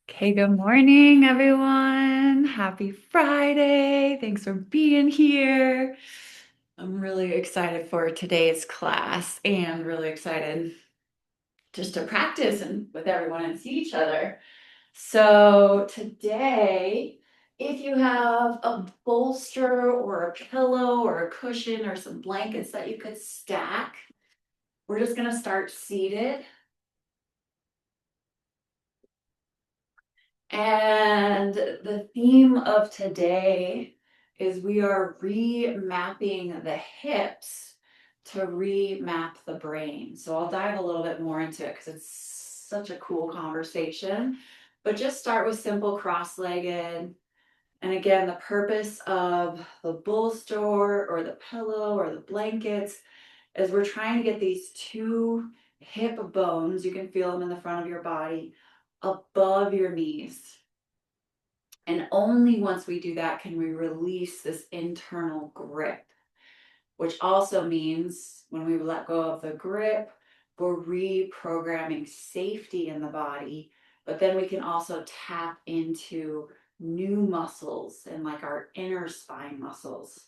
Okay, good morning, everyone. Happy Friday. Thanks for being here. I'm really excited for today's class and really excited just to practice and with everyone and see each other. So today, if you have a bolster or a pillow or a cushion or some blankets that you could stack, we're just gonna start seated. And the theme of today is we are remapping the hips to remap the brain. So I'll dive a little bit more into it because it's such a cool conversation. But just start with simple cross-legged. And again, the purpose of the bolster or the pillow or the blankets is we're trying to get these two hip bones, you can feel them in the front of your body, above your knees. And only once we do that can we release this internal grip, which also means when we let go of the grip, we're reprogramming safety in the body, but then we can also tap into new muscles and like our inner spine muscles.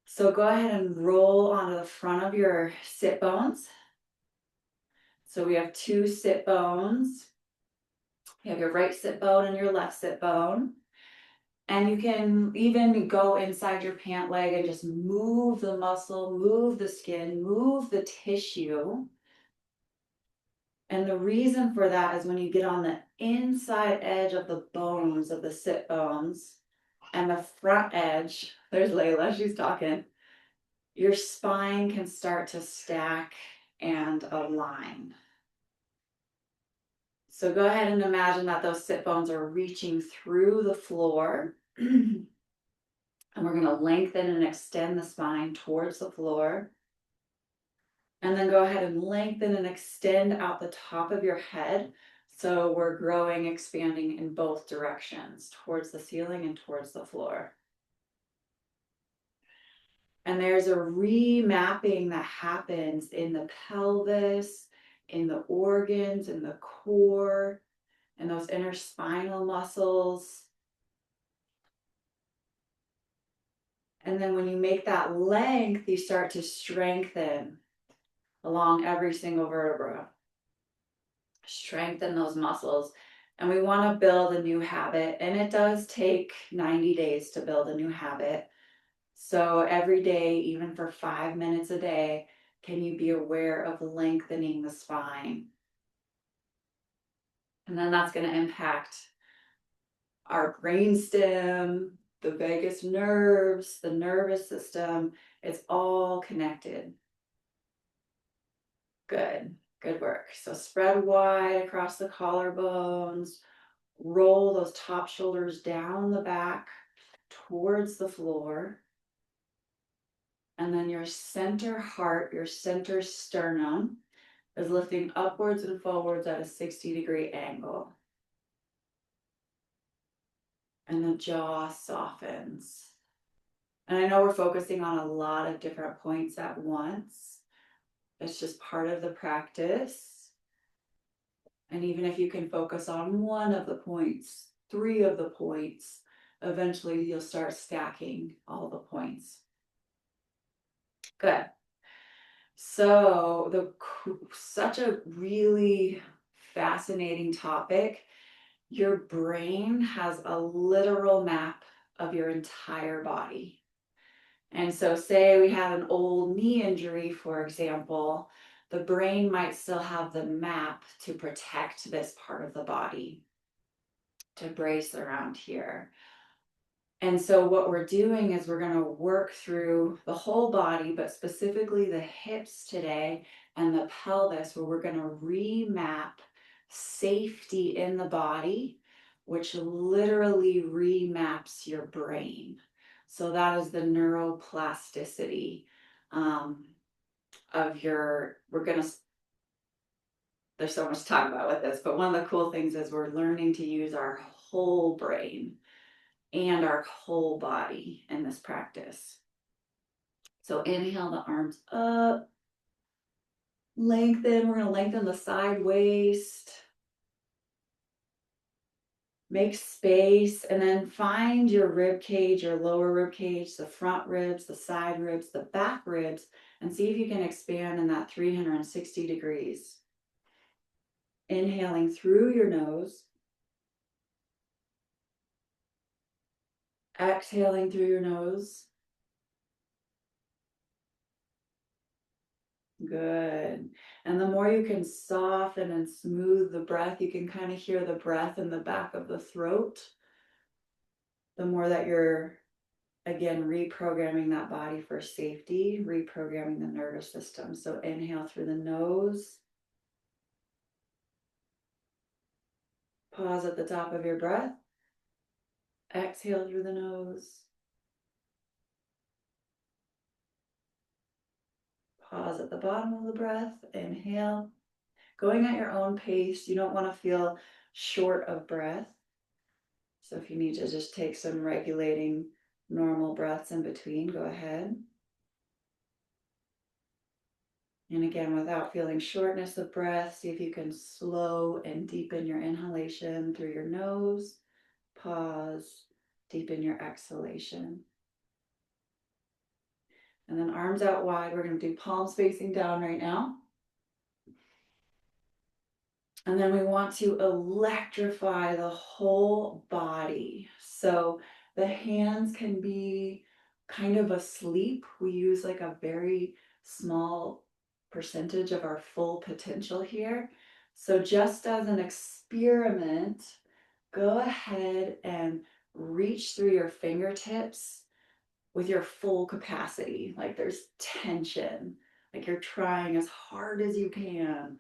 So go ahead and roll onto the front of your sit bones. So we have two sit bones. You have your right sit bone and your left sit bone. And you can even go inside your pant leg and just move the muscle, move the skin, move the tissue. And the reason for that is when you get on the inside edge of the bones of the sit bones and the front edge, there's Layla, she's talking, your spine can start to stack and align. So go ahead and imagine that those sit bones are reaching through the floor. And we're going to lengthen and extend the spine towards the floor. And then go ahead and lengthen and extend out the top of your head. So we're growing, expanding in both directions, towards the ceiling and towards the floor. And there's a remapping that happens in the pelvis, in the organs, in the core, and those inner spinal muscles. And then when you make that length, you start to strengthen along every single vertebra. Strengthen those muscles. And we want to build a new habit. And it does take 90 days to build a new habit. So every day, even for 5 minutes a day, can you be aware of lengthening the spine? And then that's going to impact our brainstem, the vagus nerves, the nervous system. It's all connected. Good, good work. So spread wide across the collarbones, roll those top shoulders down the back towards the floor. And then your center heart, your center sternum is lifting upwards and forwards at a 60-degree angle. And the jaw softens. And I know we're focusing on a lot of different points at once. It's just part of the practice. And even if you can focus on one of the points, three of the points, eventually you'll start stacking all the points. Good. So such a really fascinating topic. Your brain has a literal map of your entire body. And so say we had an old knee injury, for example, the brain might still have the map to protect this part of the body, to brace around here. And so what we're doing is we're going to work through the whole body, but specifically the hips today and the pelvis, where we're going to remap safety in the body, which literally remaps your brain. So that is the neuroplasticity of your, there's so much to talk about with this, but one of the cool things is we're learning to use our whole brain and our whole body in this practice. So inhale the arms up, lengthen. We're going to lengthen the side waist. Make space and then find your rib cage, your lower rib cage, the front ribs, the side ribs, the back ribs, and see if you can expand in that 360 degrees. Inhaling through your nose. Exhaling through your nose. Good. And the more you can soften and smooth the breath, you can kind of hear the breath in the back of the throat. The more that you're, again, reprogramming that body for safety, reprogramming the nervous system. So inhale through the nose. Pause at the top of your breath. Exhale through the nose. Pause at the bottom of the breath. Inhale. Going at your own pace. You don't want to feel short of breath. So if you need to just take some regulating normal breaths in between, go ahead. And again, without feeling shortness of breath, see if you can slow and deepen your inhalation through your nose. Pause, deepen your exhalation. And then arms out wide. We're going to do palms facing down right now. And then we want to electrify the whole body. So the hands can be kind of asleep. We use like a very small percentage of our full potential here. So just as an experiment, go ahead and reach through your fingertips with your full capacity. Like there's tension, like you're trying as hard as you can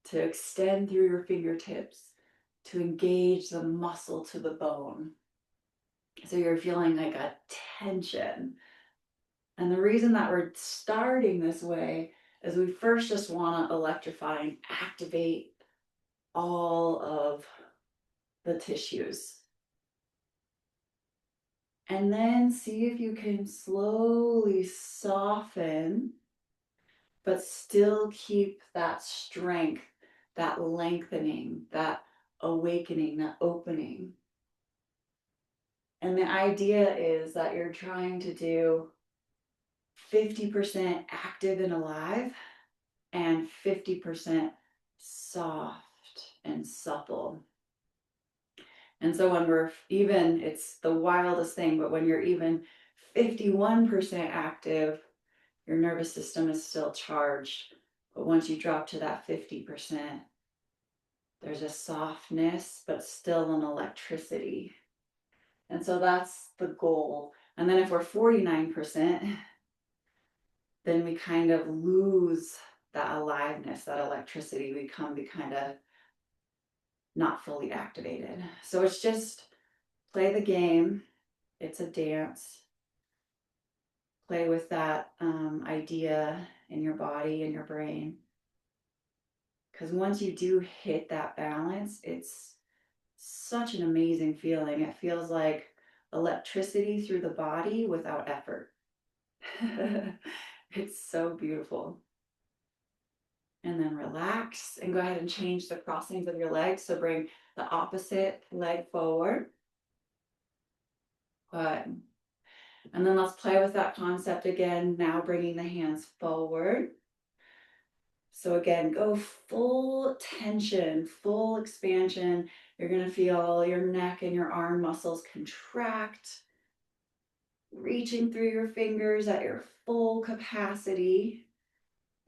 to extend through your fingertips, to engage the muscle to the bone. So you're feeling like a tension. And the reason that we're starting this way is we first just want to electrify and activate all of the tissues. And then see if you can slowly soften, but still keep that strength, that lengthening, that awakening, that opening. And the idea is that you're trying to do 50% active and alive and 50% soft and supple. And so when we're even, it's the wildest thing, but when you're even 51% active, your nervous system is still charged. But once you drop to that 50%, there's a softness, but still an electricity. And so that's the goal. And then if we're 49%, then we kind of lose that aliveness, that electricity. We kind of not fully activated. So it's just play the game. It's a dance. Play with that idea in your body and your brain. Because once you do hit that balance, it's such an amazing feeling. It feels like electricity through the body without effort. It's so beautiful. And then relax and go ahead and change the crossings of your legs. So bring the opposite leg forward. Good. And then let's play with that concept again. Now bringing the hands forward. So again, go full tension, full expansion. You're going to feel your neck and your arm muscles contract, reaching through your fingers at your full capacity.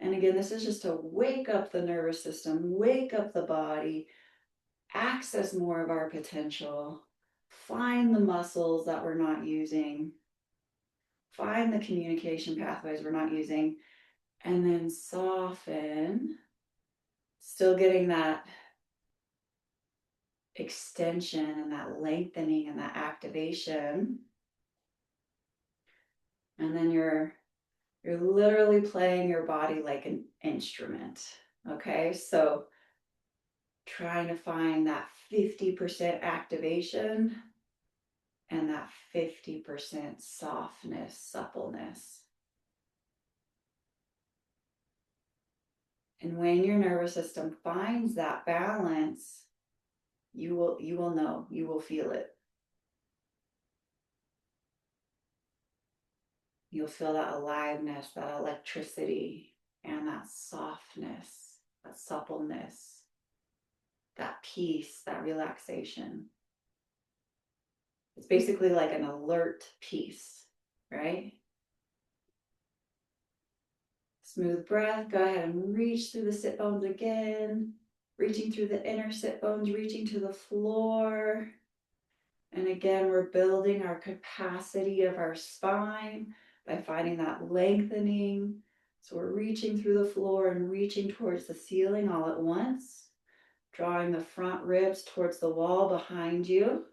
And again, this is just to wake up the nervous system, wake up the body, access more of our potential, find the muscles that we're not using, find the communication pathways we're not using, and then soften, still getting that extension and that lengthening and that activation. And then you're literally playing your body like an instrument. Okay, so trying to find that 50% activation and that 50% softness, suppleness. And when your nervous system finds that balance, You will know, you will feel it. You'll feel that aliveness, that electricity, and that softness, that suppleness, that peace, that relaxation. It's basically like an alert peace, right? Smooth breath. Go ahead and reach through the sit bones again. Reaching through the inner sit bones, reaching to the floor. And again, we're building our capacity of our spine by finding that lengthening. So we're reaching through the floor and reaching towards the ceiling all at once, drawing the front ribs towards the wall behind you.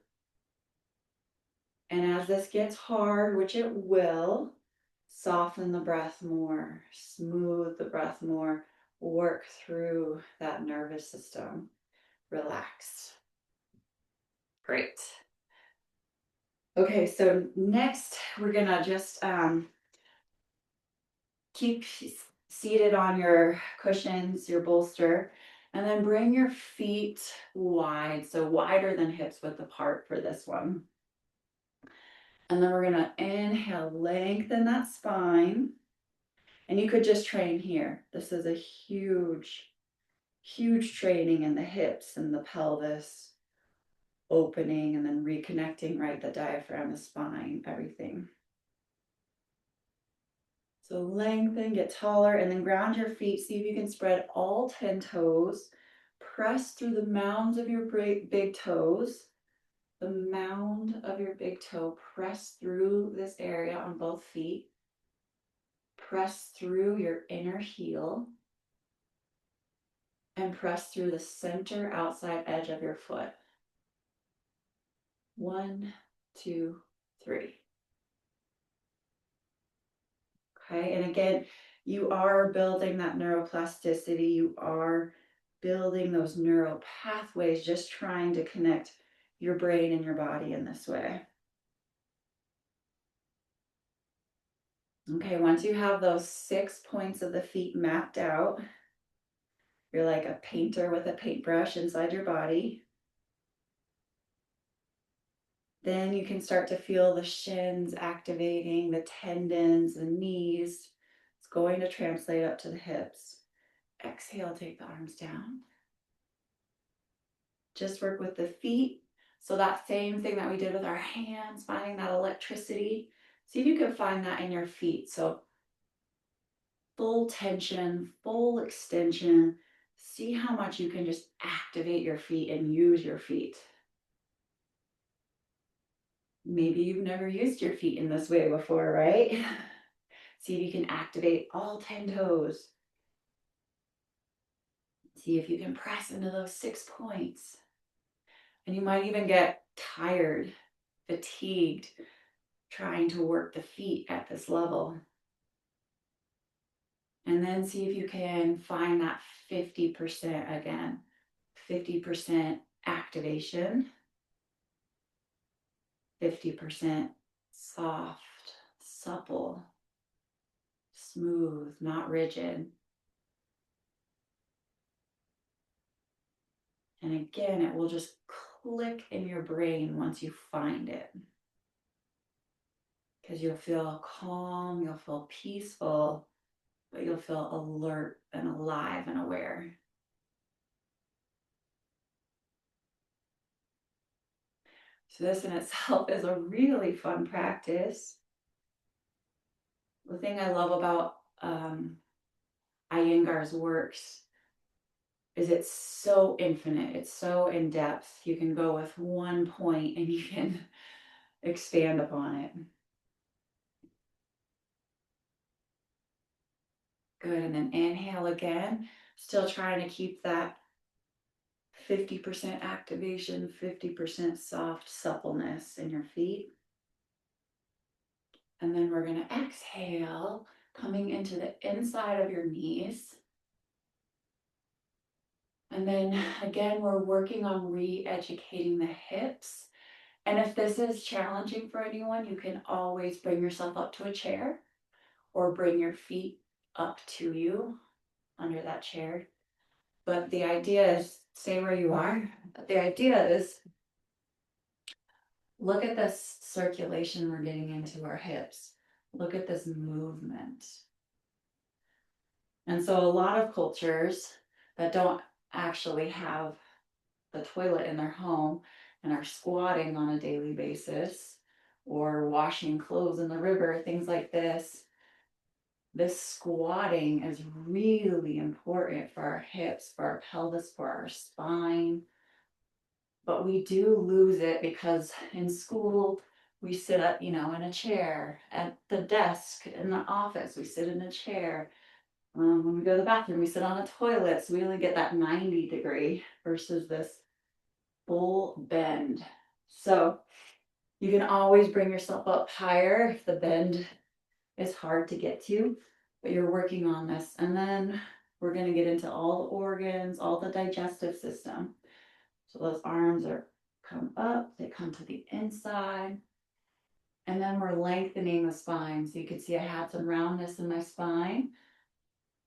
And as this gets hard, which it will, soften the breath more, smooth the breath more, work through that nervous system. Relax. Great. Okay, so next we're gonna just keep seated on your cushions, your bolster, and then bring your feet wide, so wider than hips width apart for this one. And then we're gonna inhale, lengthen that spine. And you could just train here. This is a huge, huge training in the hips and the pelvis, opening and then reconnecting, right? The diaphragm, the spine, everything. So lengthen, get taller, and then ground your feet. See if you can spread all 10 toes. Press through the mounds of your big toes. The mound of your big toe. Press through this area on both feet. Press through your inner heel. And press through the center outside edge of your foot. 1, 2, 3. Okay, and again, you are building that neuroplasticity. You are building those neural pathways, just trying to connect your brain and your body in this way. Okay, once you have those 6 points of the feet mapped out, you're like a painter with a paintbrush inside your body. Then you can start to feel the shins activating, the tendons, the knees. It's going to translate up to the hips. Exhale, take the arms down. Just work with the feet. So that same thing that we did with our hands, finding that electricity. See if you can find that in your feet. So full tension, full extension. See how much you can just activate your feet and use your feet. Maybe you've never used your feet in this way before, right? See if you can activate all 10 toes. See if you can press into those 6 points. And you might even get tired, fatigued, trying to work the feet at this level. And then see if you can find that 50% again. 50% activation, 50% soft, supple, smooth, not rigid. And again, it will just click in your brain once you find it. Because you'll feel calm, you'll feel peaceful, but you'll feel alert and alive and aware. So this in itself is a really fun practice. The thing I love about Iyengar's works is it's so infinite, it's so in depth. You can go with one point and you can expand upon it. Good, and then inhale again. Still trying to keep that 50% activation, 50% soft suppleness in your feet. And then we're gonna exhale, coming into the inside of your knees. And then again, we're working on re-educating the hips. And if this is challenging for anyone, you can always bring yourself up to a chair or bring your feet up to you under that chair. But the idea is, stay where you are. The idea is, look at this circulation we're getting into our hips. Look at this movement. And so a lot of cultures that don't actually have the toilet in their home and are squatting on a daily basis or washing clothes in the river, things like this squatting is really important for our hips, for our pelvis, for our spine. But we do lose it because in school, we sit up, in a chair. At the desk in the office, we sit in a chair. When we go to the bathroom, we sit on a toilet. So we only get that 90-degree versus this full bend. So you can always bring yourself up higher if the bend is hard to get to, but you're working on this. And then we're going to get into all the organs, all the digestive system. So those arms are come up, they come to the inside. And then we're lengthening the spine. So you can see I had some roundness in my spine.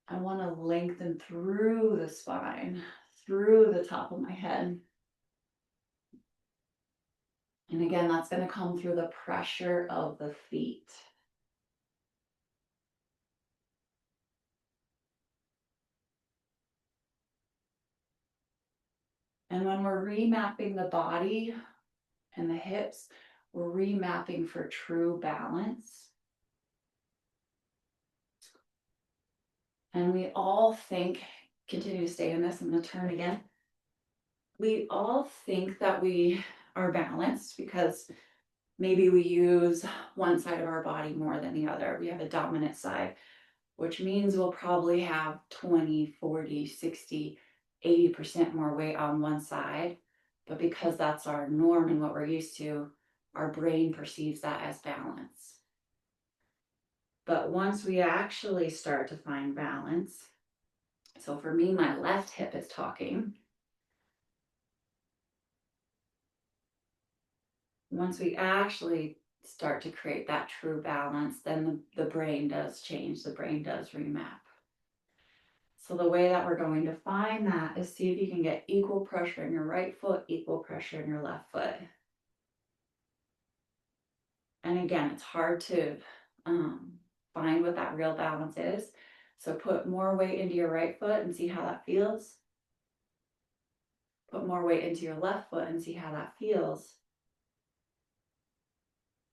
I want to lengthen through the spine, through the top of my head. And again, that's going to come through the pressure of the feet. And when we're remapping the body and the hips, we're remapping for true balance. And we all think, continue to stay in this, I'm going to turn again. We all think that we are balanced because maybe we use one side of our body more than the other. We have a dominant side, which means we'll probably have 20, 40, 60, 80% more weight on one side. But because that's our norm and what we're used to, our brain perceives that as balance. But once we actually start to find balance, so for me, my left hip is talking. Once we actually start to create that true balance, then the brain does change, the brain does remap. So the way that we're going to find that is see if you can get equal pressure in your right foot, equal pressure in your left foot. And again, it's hard to find what that real balance is. So put more weight into your right foot and see how that feels. Put more weight into your left foot and see how that feels.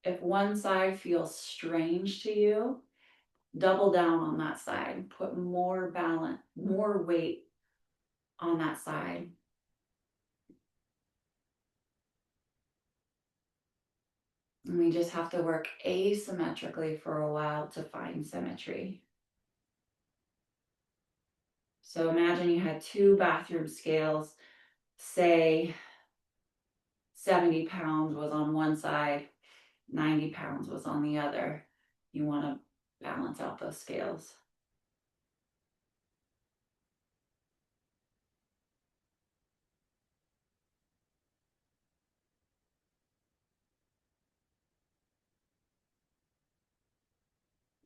If one side feels strange to you, double down on that side. Put more balance, more weight on that side. And we just have to work asymmetrically for a while to find symmetry. So imagine you had two bathroom scales, say 70 pounds was on one side, 90 pounds was on the other. You want to balance out those scales.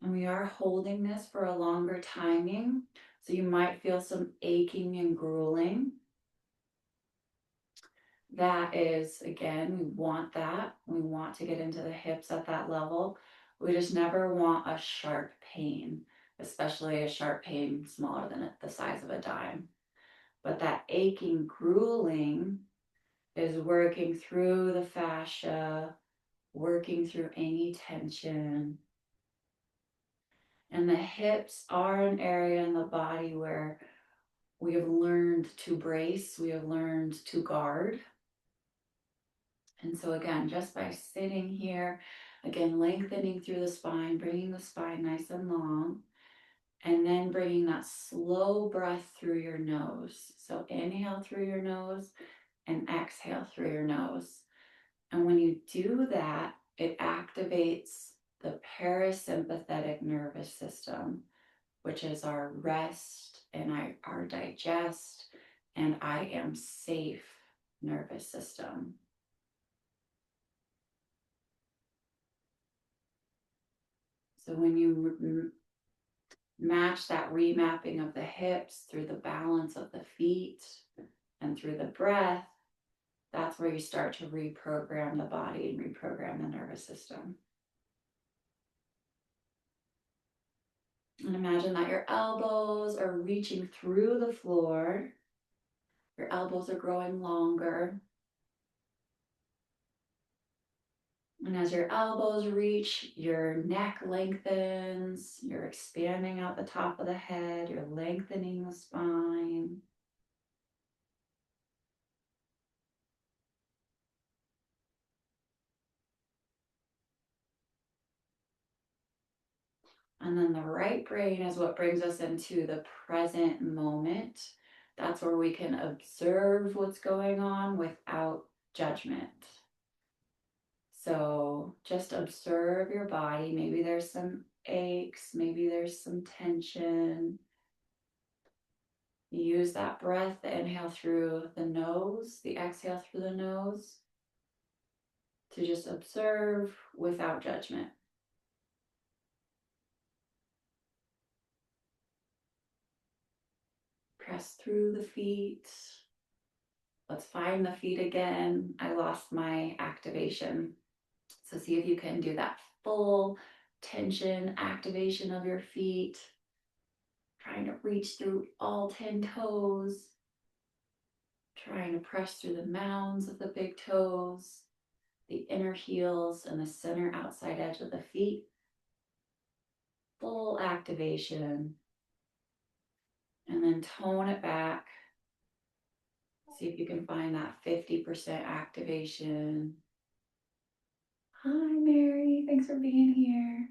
And we are holding this for a longer timing. So you might feel some aching and grueling. That is, again, we want that. We want to get into the hips at that level. We just never want a sharp pain, especially a sharp pain smaller than the size of a dime. But that aching, grueling is working through the fascia, working through any tension. And the hips are an area in the body where we have learned to brace, we have learned to guard. And so again, just by sitting here, again, lengthening through the spine, bringing the spine nice and long, and then bringing that slow breath through your nose. So inhale through your nose and exhale through your nose. And when you do that, it activates the parasympathetic nervous system, which is our rest and our digest and I am safe nervous system. So when you Match that remapping of the hips through the balance of the feet and through the breath. That's where you start to reprogram the body and reprogram the nervous system. And imagine that your elbows are reaching through the floor. Your elbows are growing longer. And as your elbows reach, your neck lengthens, you're expanding out the top of the head, you're lengthening the spine. And then the right brain is what brings us into the present moment. That's where we can observe what's going on without judgment. So just observe your body. Maybe there's some aches, maybe there's some tension. Use that breath, the inhale through the nose, the exhale through the nose, to just observe without judgment. Press through the feet. Let's find the feet again. I lost my activation. So see if you can do that full tension activation of your feet. Trying to reach through all 10 toes. Trying to press through the mounds of the big toes, the inner heels, and the center outside edge of the feet. Full activation. And then tone it back. See if you can find that 50% activation. Hi, Mary. Thanks for being here.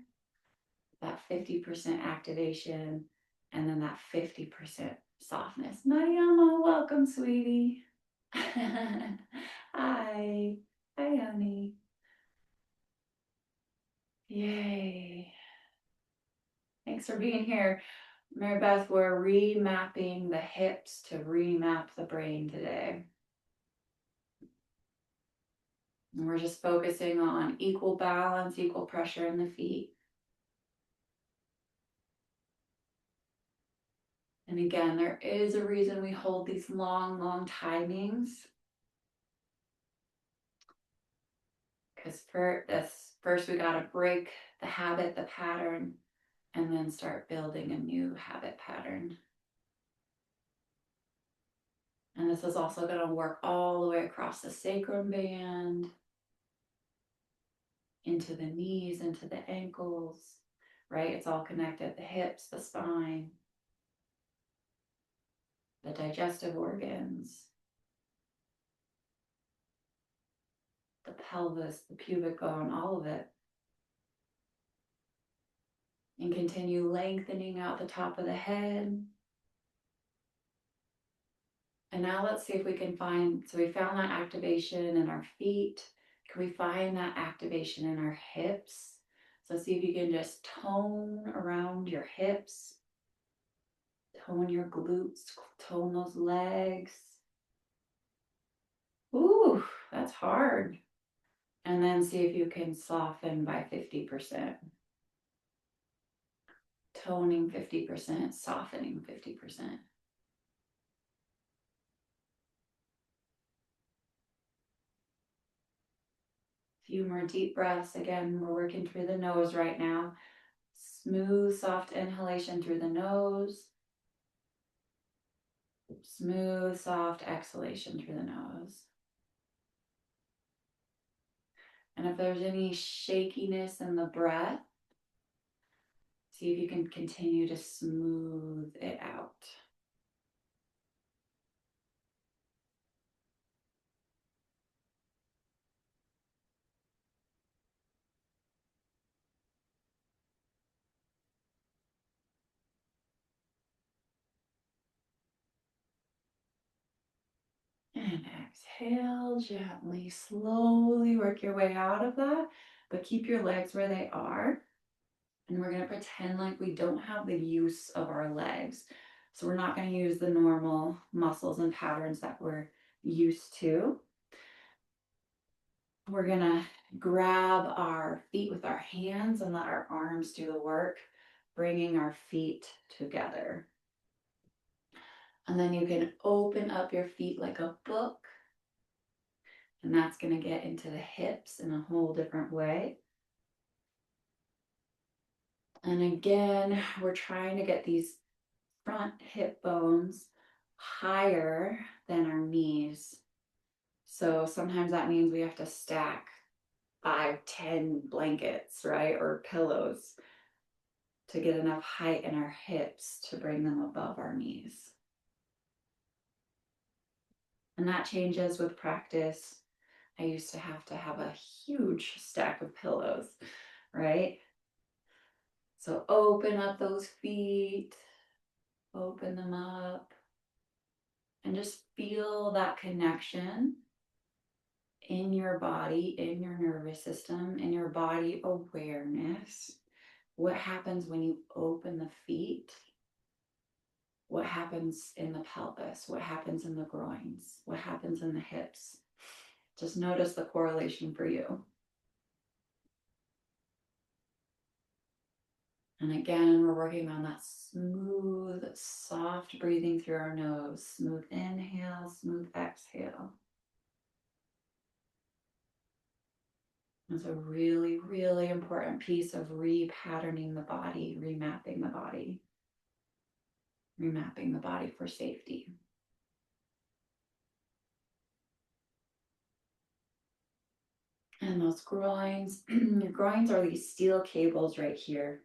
That 50% activation, and then that 50% softness. Mariama, welcome, sweetie. Hi. Hi, honey. Yay. Thanks for being here. Mary Beth, we're remapping the hips to remap the brain today. And we're just focusing on equal balance, equal pressure in the feet. And again, there is a reason we hold these long, long timings. Because for this, first we got to break the habit, the pattern, and then start building a new habit pattern. And this is also going to work all the way across the sacrum band, into the knees, into the ankles, right? It's all connected, the hips, the spine, the digestive organs, the pelvis, the pubic bone, all of it. And continue lengthening out the top of the head. And now let's see if we can find, so we found that activation in our feet. Can we find that activation in our hips? So see if you can just tone around your hips, tone your glutes, tone those legs. Ooh, that's hard. And then see if you can soften by 50%. Toning 50%, softening 50%. Few more deep breaths. Again, we're working through the nose right now. Smooth, soft inhalation through the nose. Smooth, soft exhalation through the nose. And if there's any shakiness in the breath, see if you can continue to smooth it out. And exhale gently, slowly work your way out of that, but keep your legs where they are. And we're going to pretend like we don't have the use of our legs. So we're not going to use the normal muscles and patterns that we're used to. We're going to grab our feet with our hands and let our arms do the work. bringing our feet together. And then you can open up your feet like a book. And that's going to get into the hips in a whole different way. And again, we're trying to get these front hip bones higher than our knees. So sometimes that means we have to stack 5, 10 blankets, right? Or pillows to get enough height in our hips to bring them above our knees. And that changes with practice. I used to have a huge stack of pillows, right? So open up those feet, open them up, and just feel that connection in your body, in your nervous system, in your body awareness. What happens when you open the feet? What happens in the pelvis? What happens in the groins? What happens in the hips? Just notice the correlation for you. And again, we're working on that smooth, soft breathing through our nose. Smooth inhale, smooth exhale. It's a really, really important piece of repatterning the body, remapping the body. Remapping the body for safety. And those groins, your groins are these steel cables right here.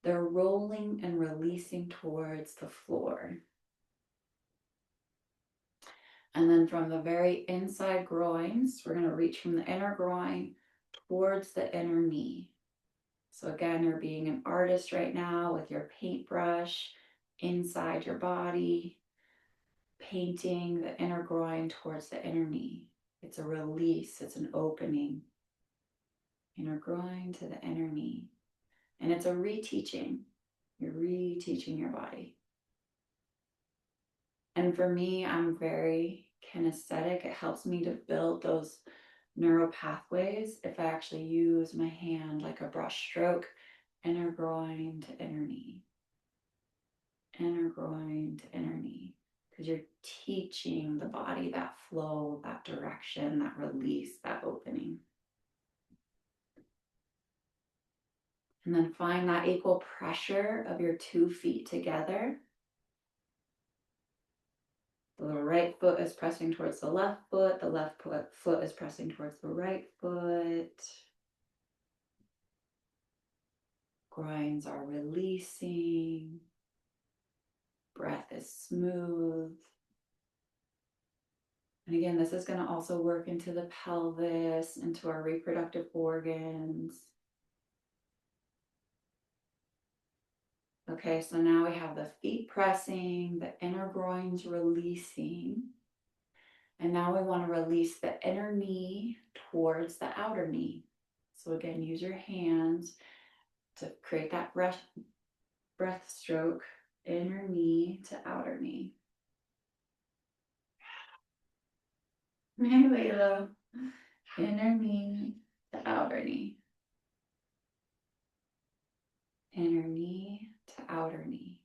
They're rolling and releasing towards the floor. And then from the very inside groins, we're going to reach from the inner groin towards the inner knee. So again, you're being an artist right now with your paintbrush inside your body, painting the inner groin towards the inner knee. It's a release, it's an opening. Inner groin to the inner knee. And it's a reteaching. You're reteaching your body. And for me, I'm very kinesthetic. It helps me to build those neural pathways if I actually use my hand like a brush stroke, inner groin to inner knee. Inner groin to inner knee. Because you're teaching the body that flow, that direction, that release, that opening. And then find that equal pressure of your 2 feet together. The right foot is pressing towards the left foot. The left foot is pressing towards the right foot. Groins are releasing. Breath is smooth. And again, this is going to also work into the pelvis, into our reproductive organs. Okay, so now we have the feet pressing, the inner groins releasing. And now we want to release the inner knee towards the outer knee. So again, use your hands to create that breath stroke, inner knee to outer knee. Hey, Layla. Inner knee to outer knee. Inner knee to outer knee.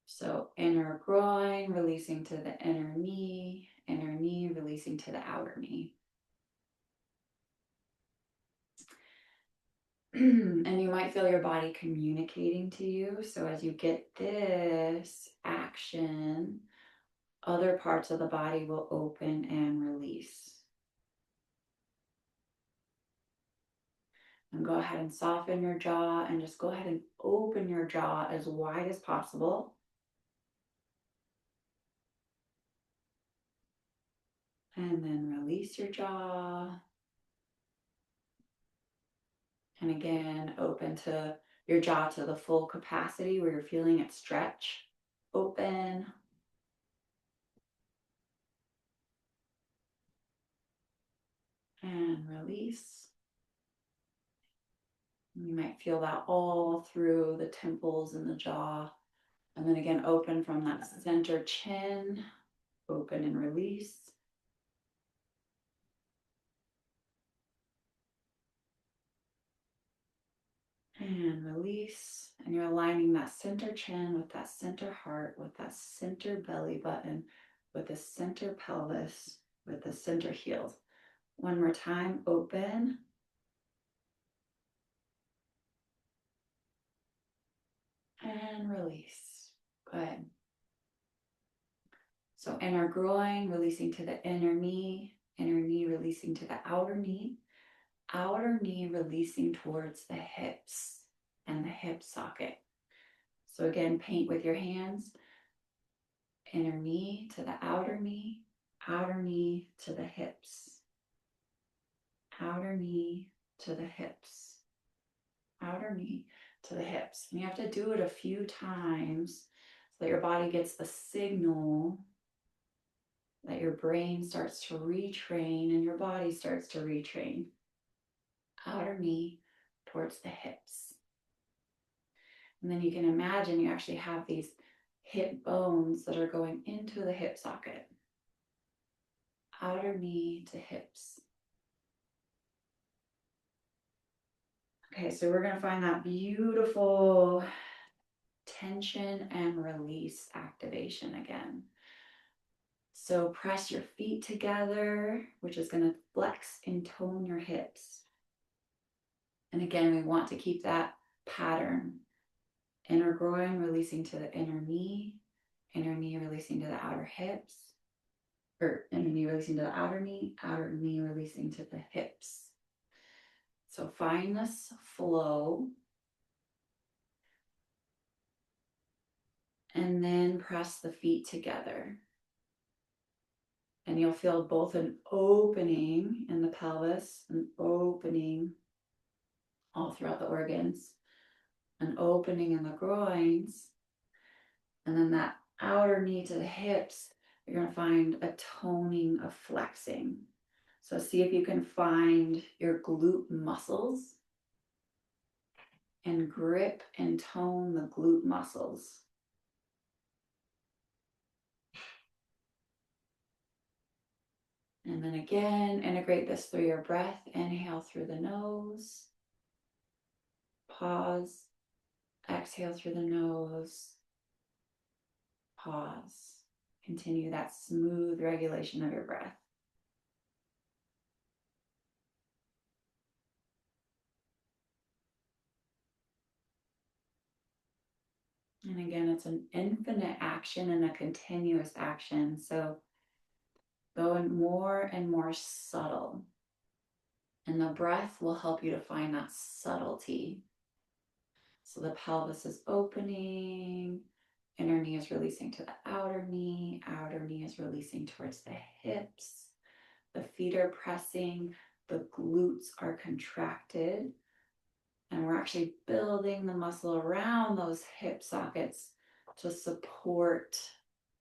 So inner groin releasing to the inner knee releasing to the outer knee. And you might feel your body communicating to you. So as you get this action, other parts of the body will open and release. And go ahead and soften your jaw and just go ahead and open your jaw as wide as possible. And then release your jaw. And again, open to your jaw to the full capacity where you're feeling it stretch. Open. And release. You might feel that all through the temples and the jaw. And then again, open from that center chin. Open and release. And release. And you're aligning that center chin with that center heart, with that center belly button, with the center pelvis, with the center heels. One more time, open. And release. Good. So inner groin, releasing to the inner knee releasing to the outer knee releasing towards the hips and the hip socket. So again, paint with your hands, inner knee to the outer knee to the hips, outer knee to the hips, outer knee to the hips. And you have to do it a few times so that your body gets the signal that your brain starts to retrain and your body starts to retrain. Outer knee towards the hips. And then you can imagine you actually have these hip bones that are going into the hip socket. Outer knee to hips. Okay, so we're going to find that beautiful tension and release activation again. So press your feet together, which is going to flex and tone your hips. And again, we want to keep that pattern. Inner groin releasing to the inner knee releasing to the outer hips, or inner knee releasing to the outer knee releasing to the hips. So find this flow. And then press the feet together. And you'll feel both an opening in the pelvis, an opening all throughout the organs, an opening in the groins, and then that outer knee to the hips, you're going to find a toning of flexing. So see if you can find your glute muscles and grip and tone the glute muscles. And then again, integrate this through your breath. Inhale through the nose. Pause. Exhale through the nose. Pause. Continue that smooth regulation of your breath. And again, it's an infinite action and a continuous action. So going more and more subtle. And the breath will help you to find that subtlety. So the pelvis is opening, inner knee is releasing to the outer knee is releasing towards the hips. The feet are pressing, the glutes are contracted, and we're actually building the muscle around those hip sockets to support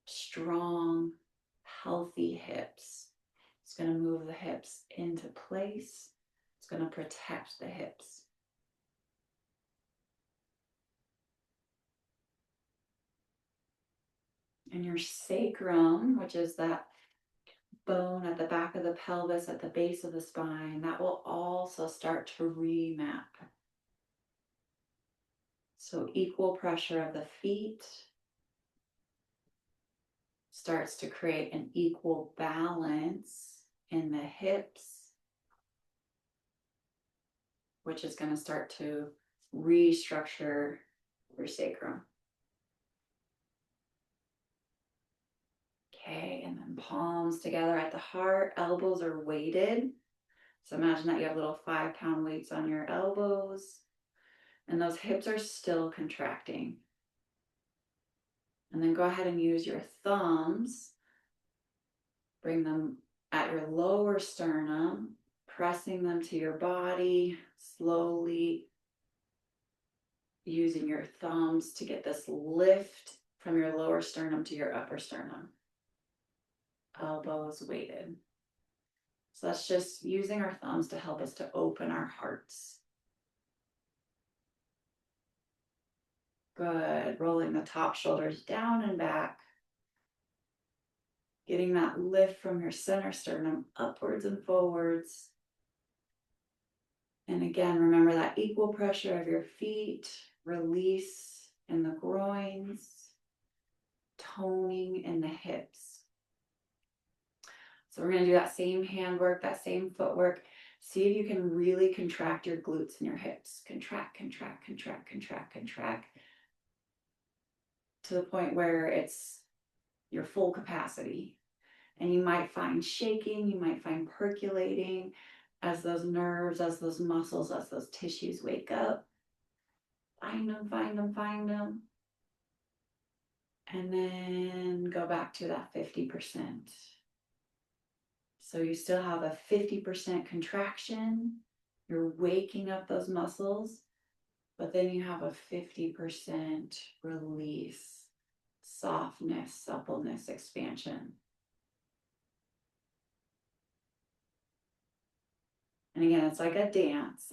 strong, healthy hips. It's going to move the hips into place. It's going to protect the hips. And your sacrum, which is that bone at the back of the pelvis, at the base of the spine, that will also start to remap. So equal pressure of the feet starts to create an equal balance in the hips, which is going to start to restructure your sacrum. Okay, and then palms together at the heart, elbows are weighted. So imagine that you have little 5-pound weights on your elbows, and those hips are still contracting. And then go ahead and use your thumbs, bring them at your lower sternum, pressing them to your body, slowly using your thumbs to get this lift from your lower sternum to your upper sternum. Elbows weighted. So that's just using our thumbs to help us to open our hearts. Good. Rolling the top shoulders down and back. Getting that lift from your center sternum upwards and forwards. And again, remember that equal pressure of your feet, release in the groins, toning in the hips. So we're going to do that same handwork, that same footwork. See if you can really contract your glutes and your hips. Contract, contract, contract, contract, contract. To the point where it's your full capacity. And you might find shaking, you might find percolating as those nerves, as those muscles, as those tissues wake up. Find them, find them, find them. And then go back to that 50%. So you still have a 50% contraction. You're waking up those muscles, but then you have a 50% release, softness, suppleness, expansion. And again, it's like a dance.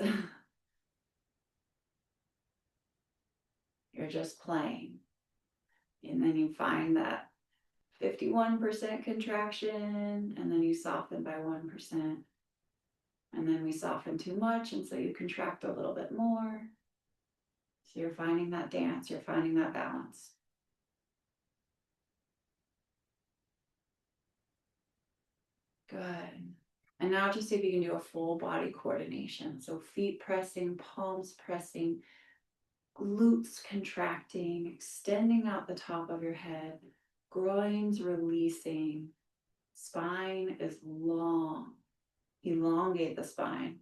You're just playing. And then you find that 51% contraction, and then you soften by 1%. And then we soften too much, and so you contract a little bit more. So you're finding that dance, you're finding that balance. Good. And now just see if you can do a full body coordination. So feet pressing, palms pressing, glutes contracting, extending out the top of your head, groins releasing, spine is long. Elongate the spine.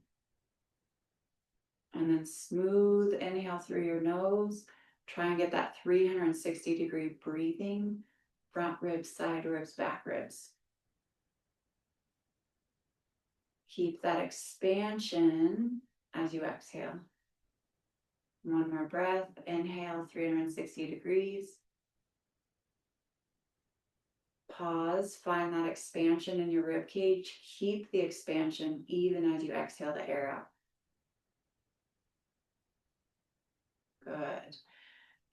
And then smooth inhale through your nose. Try and get that 360-degree breathing. Front ribs, side ribs, back ribs. Keep that expansion as you exhale. One more breath. Inhale, 360 degrees. Pause. Find that expansion in your rib cage. Keep the expansion even as you exhale the air out. Good.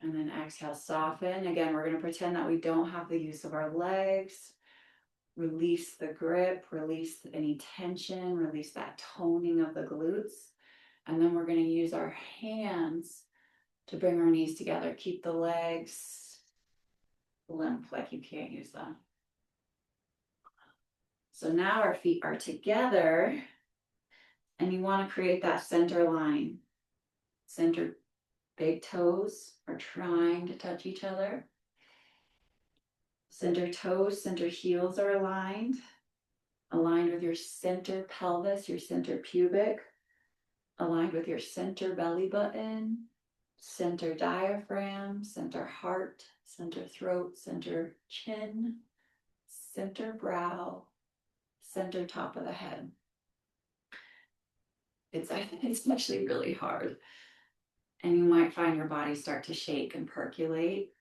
And then exhale, soften. Again, we're going to pretend that we don't have the use of our legs. Release the grip, release any tension, release that toning of the glutes. And then we're going to use our hands to bring our knees together. Keep the legs limp like you can't use them. So now our feet are together, and you want to create that center line. Center big toes are trying to touch each other. Center toes, center heels are aligned with your center pelvis, your center pubic, aligned with your center belly button, center diaphragm, center heart, center throat, center chin, center brow, center top of the head. It's actually really hard. And you might find your body start to shake and percolate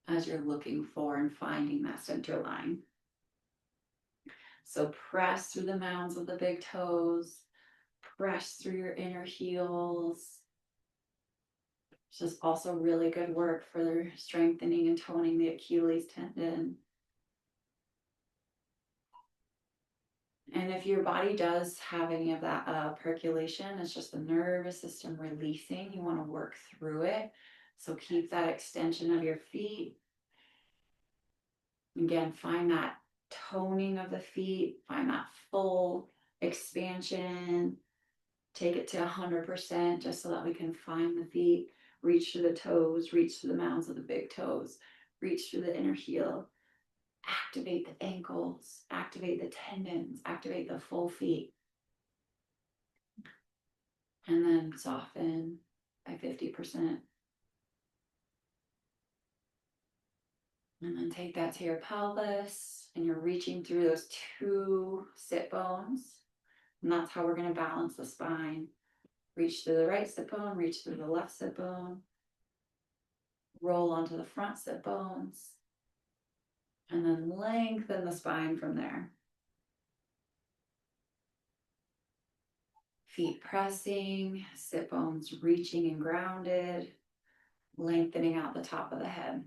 as you're looking for and finding that center line. So press through the mounds of the big toes, press through your inner heels. This is also really good work for strengthening and toning the Achilles tendon. And if your body does have any of that percolation, it's just the nervous system releasing. You want to work through it. So keep that extension of your feet. Again, find that toning of the feet, find that full expansion. Take it to 100% just so that we can find the feet. Reach through the toes, reach through the mounds of the big toes, reach through the inner heel. Activate the ankles, activate the tendons, activate the full feet. And then soften by 50%. And then take that to your pelvis, and you're reaching through those two sit bones. And that's how we're going to balance the spine. Reach through the right sit bone, reach through the left sit bone. Roll onto the front sit bones. And then lengthen the spine from there. Feet pressing, sit bones reaching and grounded, lengthening out the top of the head.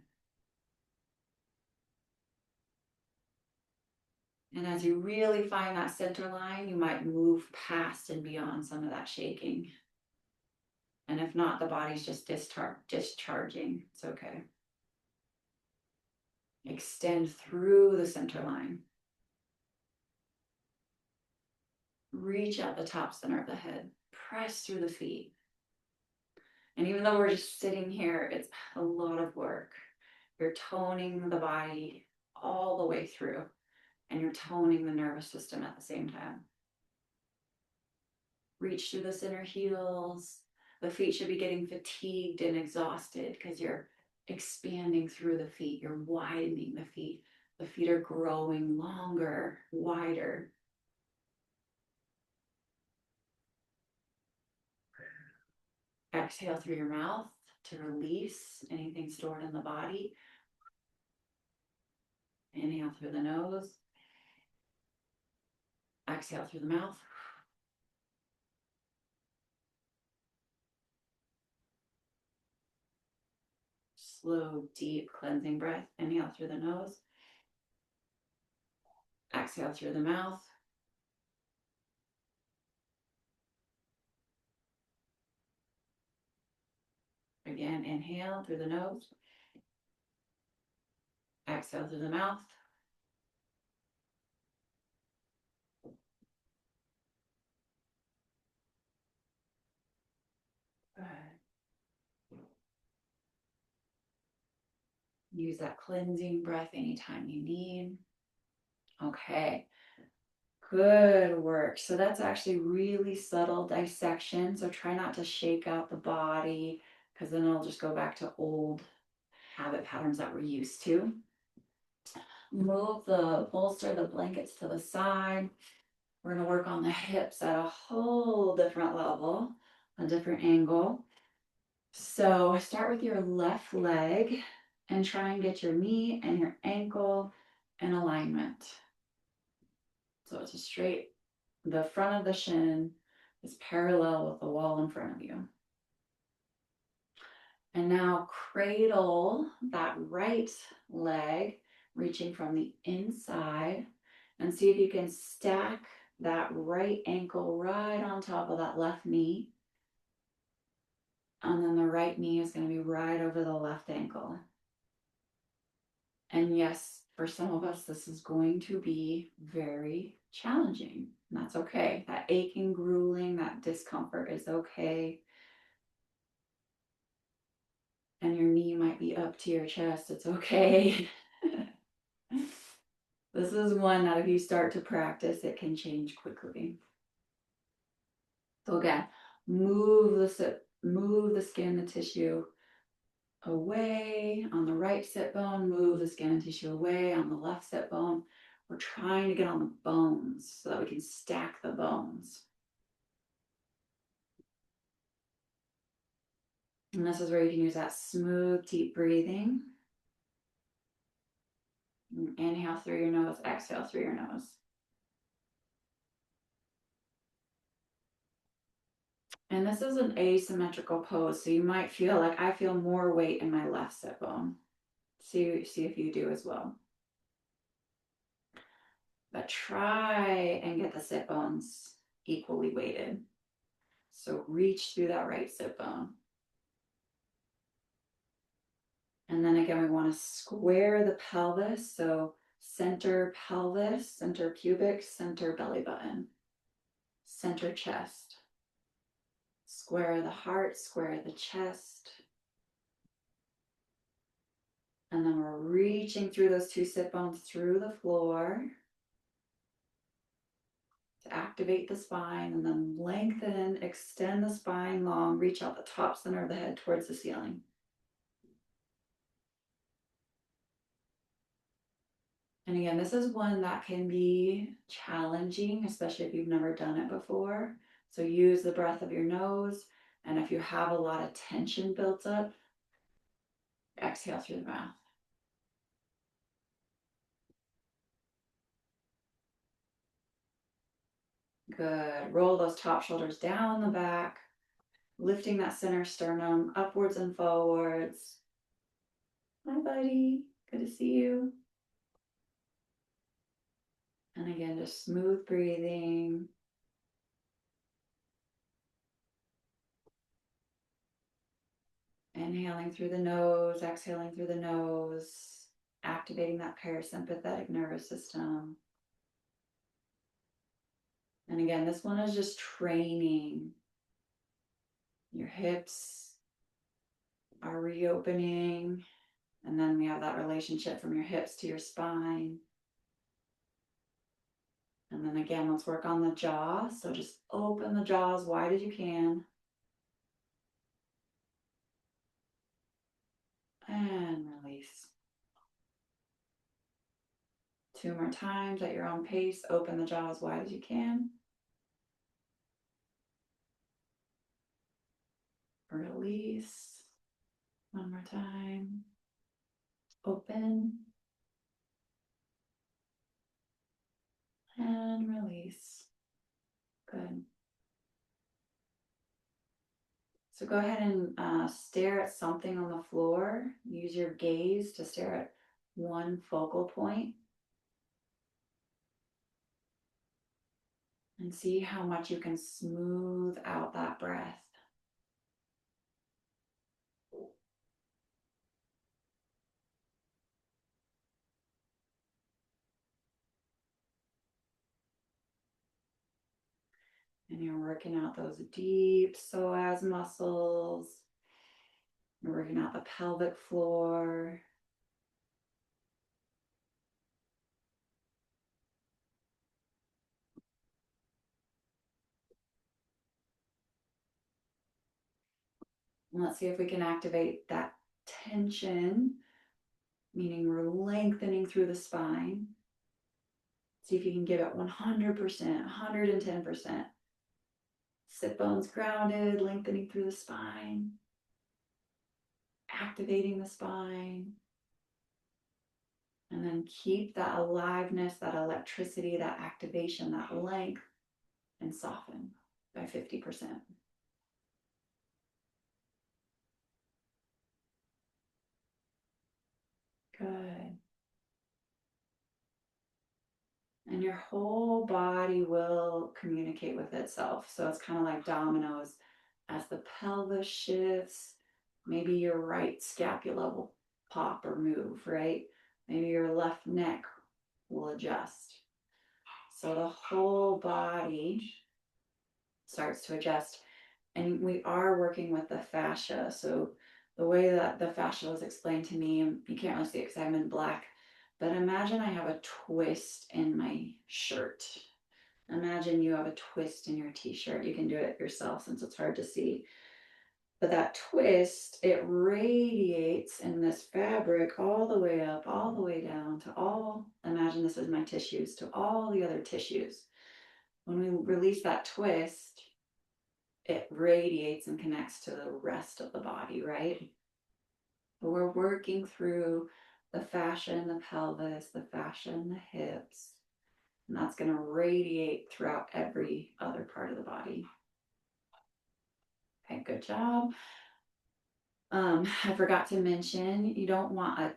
And as you really find that center line, you might move past and beyond some of that shaking. And if not, the body's just discharging. It's okay. Extend through the center line. Reach out the top center of the head. Press through the feet. And even though we're just sitting here, it's a lot of work. You're toning the body all the way through, and you're toning the nervous system at the same time. Reach through the center heels. The feet should be getting fatigued and exhausted because you're expanding through the feet. You're widening the feet. The feet are growing longer, wider. Exhale through your mouth to release anything stored in the body. Inhale through the nose. Exhale through the mouth. Slow, deep cleansing breath. Inhale through the nose. Exhale through the mouth. Again, inhale through the nose. Exhale through the mouth. Good. Use that cleansing breath anytime you need. Okay. Good work. So that's actually really subtle dissection. So try not to shake out the body because then it'll just go back to old habit patterns that we're used to. Move the bolster, the blankets to the side. We're going to work on the hips at a whole different level, a different angle. So start with your left leg and try and get your knee and your ankle in alignment. So it's a straight, the front of the shin is parallel with the wall in front of you. And now cradle that right leg, reaching from the inside, and see if you can stack that right ankle right on top of that left knee. And then the right knee is going to be right over the left ankle. And yes, for some of us, this is going to be very challenging. And that's okay. That aching, grueling, that discomfort is okay. And your knee might be up to your chest. It's okay. This is one that if you start to practice, it can change quickly. So again, move the skin, the tissue away on the right sit bone, move the skin and tissue away on the left sit bone. We're trying to get on the bones so that we can stack the bones. And this is where you can use that smooth, deep breathing. Inhale through your nose, exhale through your nose. And this is an asymmetrical pose, so you might feel like I feel more weight in my left sit bone. See if you do as well. But try and get the sit bones equally weighted. So reach through that right sit bone. And then again, we want to square the pelvis. So center pelvis, center pubic, center belly button, center chest. Square the heart, square the chest. And then we're reaching through those two sit bones through the floor to activate the spine, and then lengthen, extend the spine long, reach out the top center of the head towards the ceiling. And again, this is one that can be challenging, especially if you've never done it before. So use the breath of your nose. And if you have a lot of tension built up, exhale through the mouth. Good. Roll those top shoulders down the back, lifting that center sternum upwards and forwards. Hi, buddy. Good to see you. And again, just smooth breathing. Inhaling through the nose, exhaling through the nose, activating that parasympathetic nervous system. And again, this one is just training. Your hips are reopening. And then we have that relationship from your hips to your spine. And then again, let's work on the jaw. So just open the jaw as wide as you can. And release. 2 more times at your own pace. Open the jaw as wide as you can. Release. 1 more time. Open. And release. Good. So go ahead and stare at something on the floor. Use your gaze to stare at one focal point. And see how much you can smooth out that breath. And you're working out those deep psoas muscles. You're working out the pelvic floor. And let's see if we can activate that tension, meaning we're lengthening through the spine. See if you can give it 100%, 110%. Sit bones grounded, lengthening through the spine, activating the spine. And then keep that aliveness, that electricity, that activation, that length, and soften by 50%. Good. And your whole body will communicate with itself. So it's kind of like dominoes. As the pelvis shifts, maybe your right scapula will pop or move, right? Maybe your left neck will adjust. So the whole body starts to adjust. And we are working with the fascia. So the way that the fascia was explained to me, you can't really see it because I'm in black, but imagine I have a twist in my shirt. Imagine you have a twist in your t-shirt. You can do it yourself since it's hard to see. But that twist, it radiates in this fabric all the way up, all the way down to all, imagine this is my tissues, to all the other tissues. When we release that twist, it radiates and connects to the rest of the body, right? But we're working through the fascia in the pelvis, the fascia in the hips, and that's going to radiate throughout every other part of the body. Okay, good job. I forgot to mention, you don't want a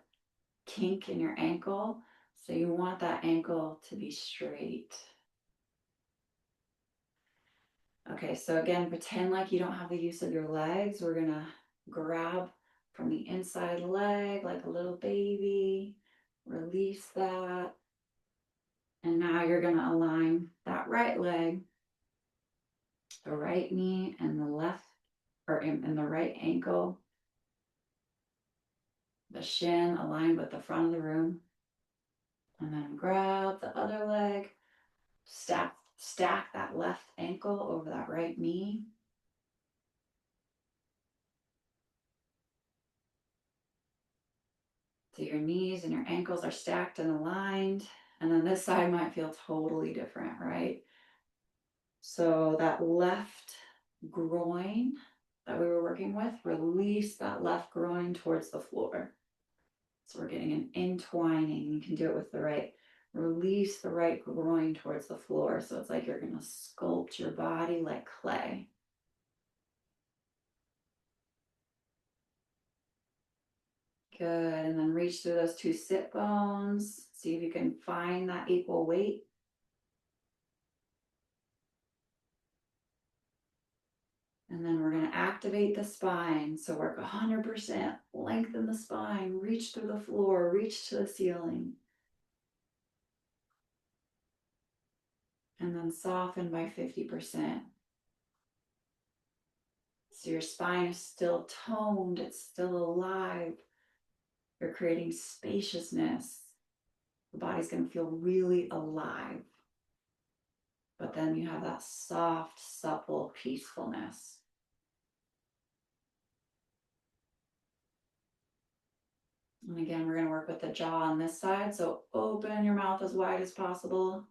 kink in your ankle, so you want that ankle to be straight. Okay, so again, pretend like you don't have the use of your legs. We're gonna grab from the inside leg like a little baby, release that. And now you're gonna align that right leg, the right knee, and the left, or in the right ankle. The shin aligned with the front of the room. And then grab the other leg, stack that left ankle over that right knee. So your knees and your ankles are stacked and aligned. And then this side might feel totally different, right? So that left groin that we were working with, release that left groin towards the floor. So we're getting an entwining. You can do it with the right. Release the right groin towards the floor. So it's like you're going to sculpt your body like clay. Good. And then reach through those 2 sit bones. See if you can find that equal weight. And then we're going to activate the spine. So work 100%, lengthen the spine, reach through the floor, reach to the ceiling. And then soften by 50%. So your spine is still toned, it's still alive. You're creating spaciousness. The body's going to feel really alive. But then you have that soft, supple peacefulness. And again, we're going to work with the jaw on this side. So open your mouth as wide as possible.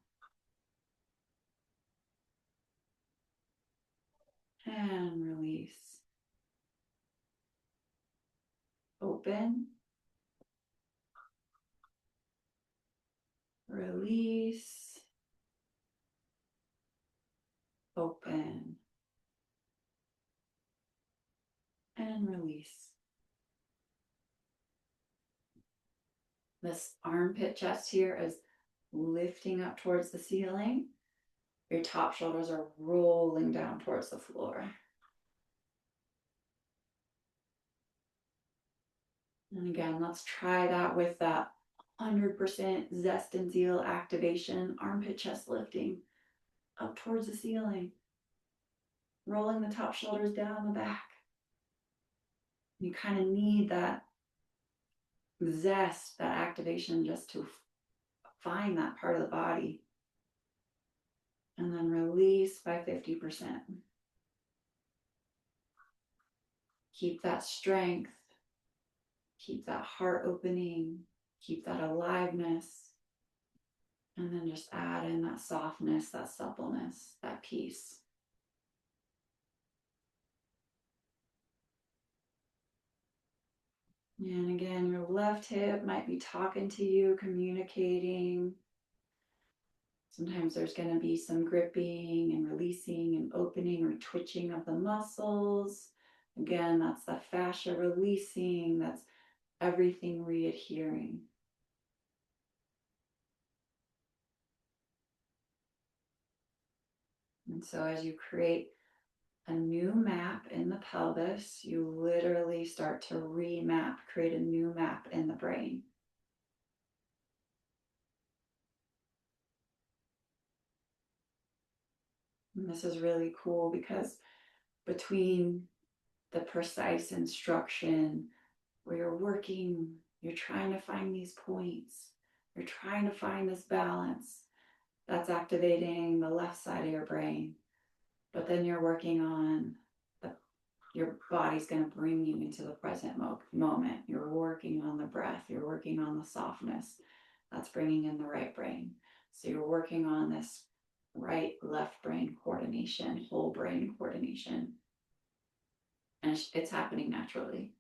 And release. Open. Release. Open. And release. This armpit chest here is lifting up towards the ceiling. Your top shoulders are rolling down towards the floor. And again, let's try that with that 100% zest and zeal activation, armpit chest lifting up towards the ceiling, rolling the top shoulders down the back. You kind of need that zest, that activation just to find that part of the body. And then release by 50%. Keep that strength. Keep that heart opening. Keep that aliveness. And then just add in that softness, that suppleness, that peace. And again, your left hip might be talking to you, communicating. Sometimes there's going to be some gripping and releasing and opening or twitching of the muscles. Again, that's the fascia releasing. That's everything readhering. And so as you create a new map in the pelvis, you literally start to remap, create a new map in the brain. And this is really cool because between the precise instruction where you're working, you're trying to find these points, you're trying to find this balance, that's activating the left side of your brain. But then you're working on your body's going to bring you into the present moment. You're working on the breath, you're working on the softness. That's bringing in the right brain. So you're working on this right left brain coordination, whole brain coordination. And it's happening naturally.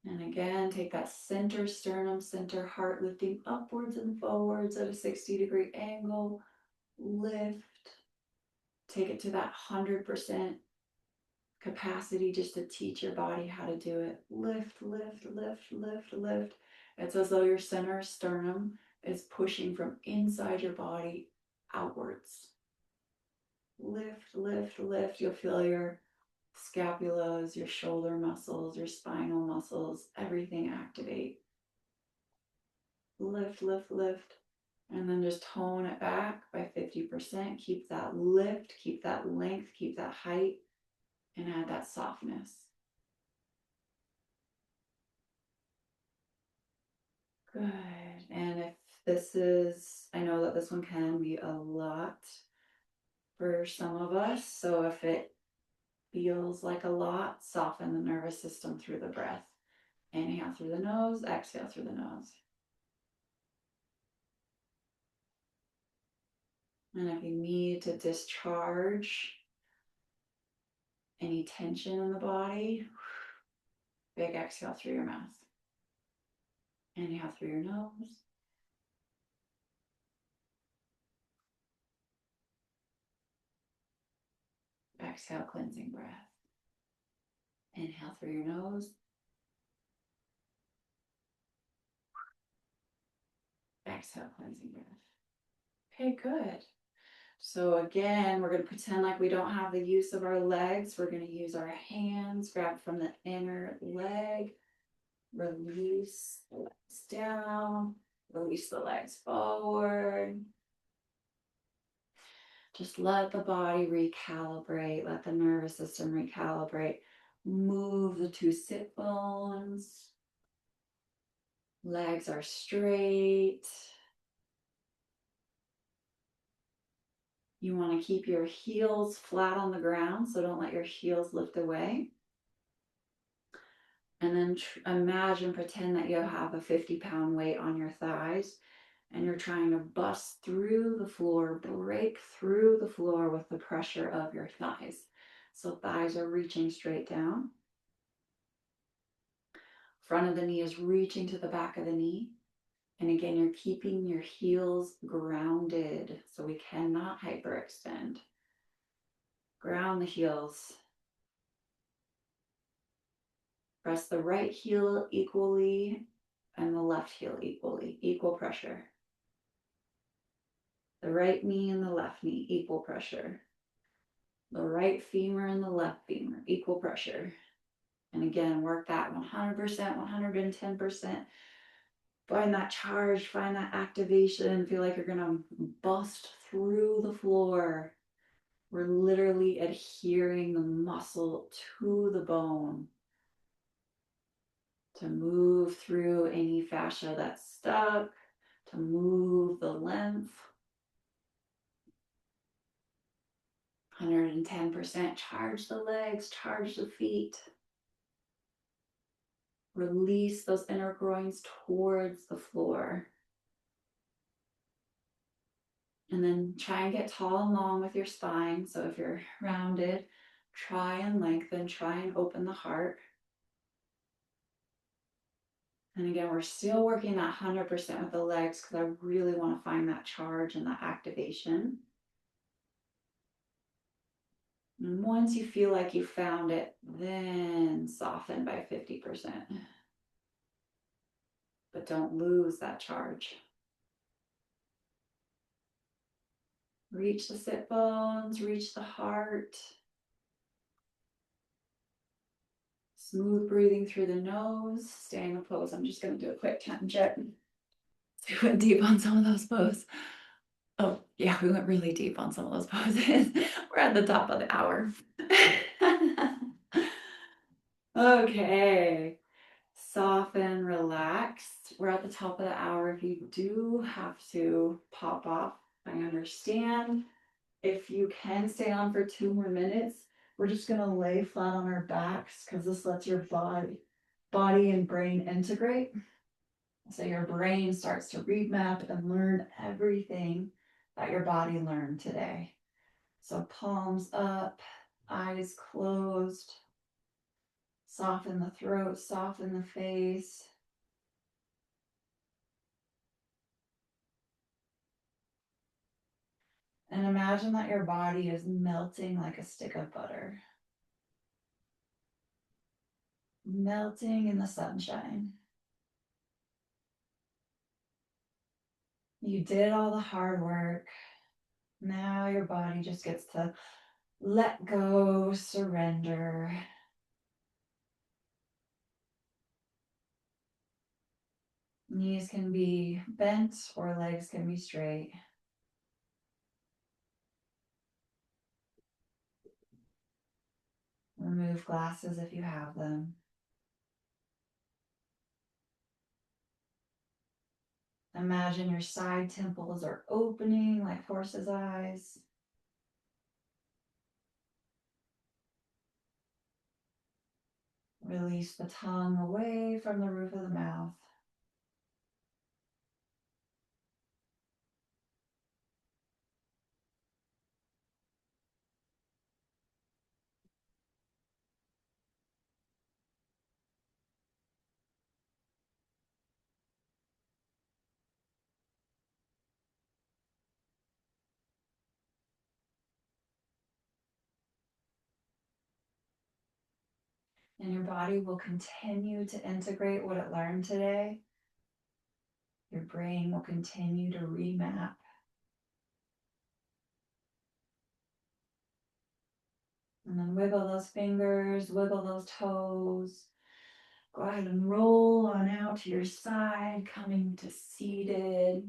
And again, take that center sternum, center heart, lifting upwards and forwards at a 60-degree angle. Lift. Take it to that 100% capacity just to teach your body how to do it. Lift, lift, lift, lift, lift. It's as though your center sternum is pushing from inside your body outwards. Lift, lift, lift. You'll feel your scapulas, your shoulder muscles, your spinal muscles, everything activate. Lift, lift, lift. And then just tone it back by 50%. Keep that lift, keep that length, keep that height, and add that softness. Good. And if this is, I know that this one can be a lot for some of us. So if it feels like a lot, soften the nervous system through the breath. Inhale through the nose, exhale through the nose. And if you need to discharge any tension in the body, big exhale through your mouth. Inhale through your nose. Exhale, cleansing breath. Inhale through your nose. Exhale, cleansing breath. Okay, good. So again, we're going to pretend like we don't have the use of our legs. We're going to use our hands, grab from the inner leg, release the legs down, release the legs forward. Just let the body recalibrate, let the nervous system recalibrate. Move the two sit bones. Legs are straight. You want to keep your heels flat on the ground, so don't let your heels lift away. And then imagine, pretend that you have a 50-pound weight on your thighs and you're trying to bust through the floor, break through the floor with the pressure of your thighs. So thighs are reaching straight down. Front of the knee is reaching to the back of the knee. And again, you're keeping your heels grounded, so we cannot hyperextend. Ground the heels. Press the right heel equally and the left heel equally, equal pressure. The right knee and the left knee, equal pressure. The right femur and the left femur, equal pressure. And again, work that 100%, 110%. Find that charge, find that activation. Feel like you're gonna bust through the floor. We're literally adhering the muscle to the bone to move through any fascia that's stuck, to move the lymph. 110%. Charge the legs, charge the feet. Release those inner groins towards the floor. And then try and get tall and long with your spine. So if you're rounded, try and lengthen, try and open the heart. And again, we're still working that 100% with the legs because I really want to find that charge and that activation. And once you feel like you found it, then soften by 50%. But don't lose that charge. Reach the sit bones, reach the heart. Smooth breathing through the nose, staying in pose. I'm just going to do a quick time check. We went deep on some of those poses. Oh, yeah, we went really deep on some of those poses. We're at the top of the hour. Okay. Soften, relax. We're at the top of the hour. If you do have to pop off, I understand. If you can stay on for 2 more minutes, we're just going to lay flat on our backs because this lets your body and brain integrate. So your brain starts to remap and learn everything that your body learned today. So palms up, eyes closed. Soften the throat, soften the face. And imagine that your body is melting like a stick of butter. Melting in the sunshine. You did all the hard work. Now your body just gets to let go, surrender. Knees can be bent or legs can be straight. Remove glasses if you have them. Imagine your side temples are opening like horse's eyes. Release the tongue away from the roof of the mouth. And your body will continue to integrate what it learned today. Your brain will continue to remap. And then wiggle those fingers, wiggle those toes. Go ahead and roll on out to your side, coming to seated.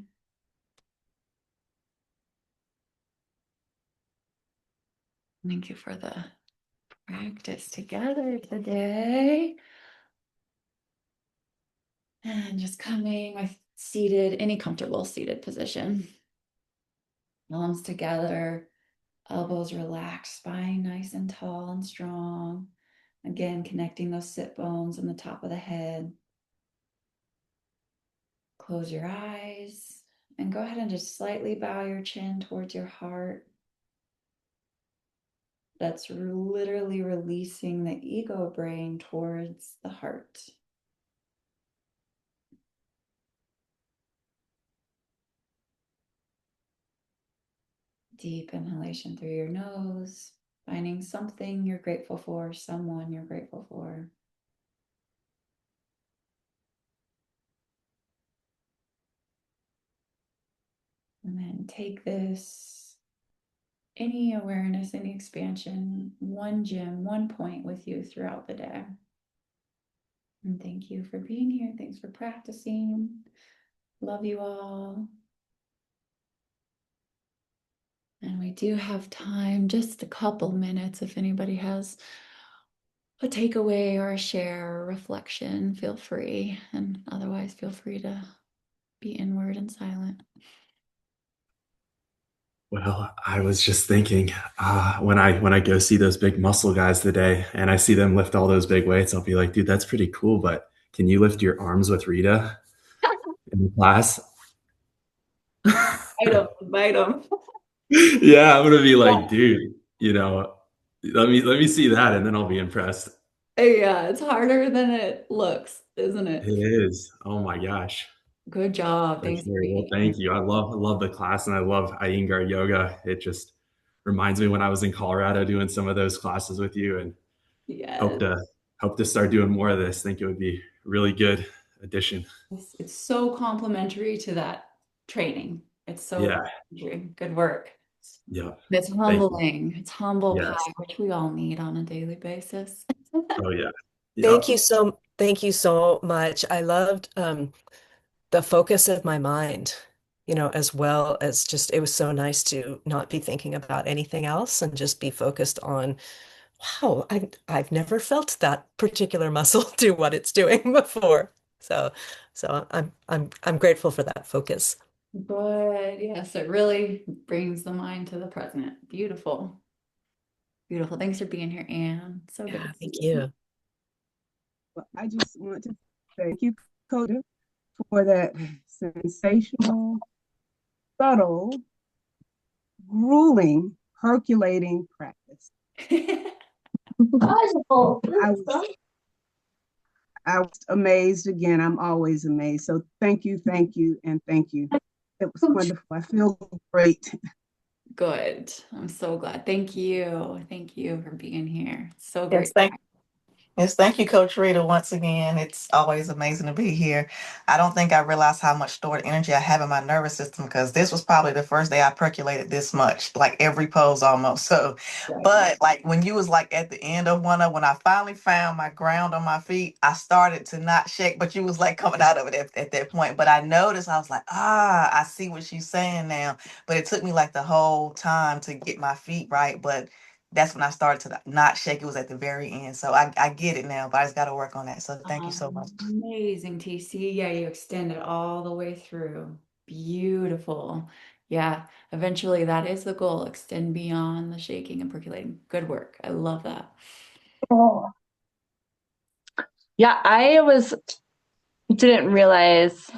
Thank you for the practice together today. And just coming with seated, any comfortable seated position. Palms together, elbows relaxed, spine nice and tall and strong. Again, connecting those sit bones in the top of the head. Close your eyes and go ahead and just slightly bow your chin towards your heart. That's literally releasing the ego brain towards the heart. Deep inhalation through your nose, finding something you're grateful for, someone you're grateful for. And then take this, any awareness, any expansion, one gem, one point with you throughout the day. And thank you for being here. Thanks for practicing. Love you all. And we do have time, just a couple minutes, if anybody has a takeaway or a share or reflection, feel free. And otherwise, feel free to be inward and silent. Well, I was just thinking, when I go see those big muscle guys today and I see them lift all those big weights, I'll be like, dude, that's pretty cool, but can you lift your arms with Rita in the class? Invite them. Yeah, I'm gonna be Yeah. like, dude, let me see that and then I'll be impressed. Yeah, it's harder than it looks, isn't It it? is. Oh my gosh. Good job. For Thanks for sure. Well, being here. thank you. I love the class and I love Iyengar yoga. It just reminds me when I was in Colorado doing some of those classes with you and hope Yes. to hope to start doing more of this. Think it would be really good addition. It's so complimentary to that training. It's so Yeah. complimentary. Good work. Yeah. It's Thank you. humbling. It's humble pie, Yes. which we all need on a daily basis. Oh yeah. Thank you Yep. so much. I loved the focus of my mind, as well as just it was so nice to not be thinking about anything else and just be focused on, wow, I've never felt that particular muscle do what it's doing before. So I'm grateful for that focus. Good. Yes, it really brings the mind to the present. Beautiful. Beautiful. Thanks for being here, Anne. So good to Yeah, see thank you. you. Well, I just want to thank you, Coda, for that sensational, subtle, grueling, percolating practice. I was, I was amazed again. I'm always amazed. So thank you, and thank you. It was wonderful. I feel great. Good. I'm so glad. Thank you. Thank you for being here. So Yes, great. thank you, Coach Rita. Once again, it's always amazing to be here. I don't think I realized how much stored energy I have in my nervous system because this was probably the first day I percolated this much, like every pose almost. So, but like when you was like at the end of when I finally found my ground on my feet, I started to not shake, but you was like coming out of it at that point. But I noticed I was like, I see what she's saying now. But it took me like the whole time to get my feet right. But that's when I started to not shake. It was at the very end. So I get it now, but I just got to work on that. So thank you so much. Amazing, TC. Yeah, you extend it all the way through. Beautiful. Yeah, eventually that is the goal. Extend beyond the shaking and percolating. Good work. I love that. Oh. Yeah, didn't realize.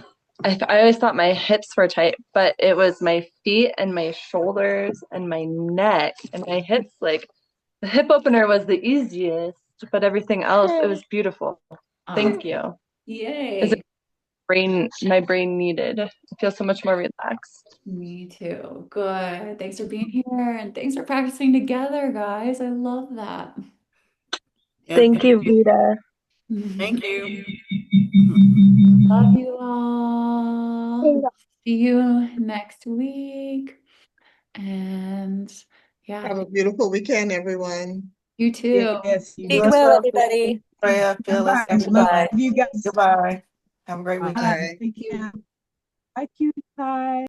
I always thought my hips were tight, but it was my feet and my shoulders and my neck and my hips. Like the hip opener was the easiest, but everything else, it was beautiful. Thank you. Is it Yay. my brain needed? I feel so much more relaxed. Me too. Good. Thanks for being here and thanks for practicing together, guys. I love that. Yeah, Thank you, Rita. thank you. Love you all. See you next week. And yeah, Have a beautiful weekend, everyone. You too. Yes, you Be You do. as well, well, everybody. Freya, Phyllis, Bye. Love everybody. Bye. you guys. Goodbye. Have a great Bye. weekend. Take care. Bye, cutie pie.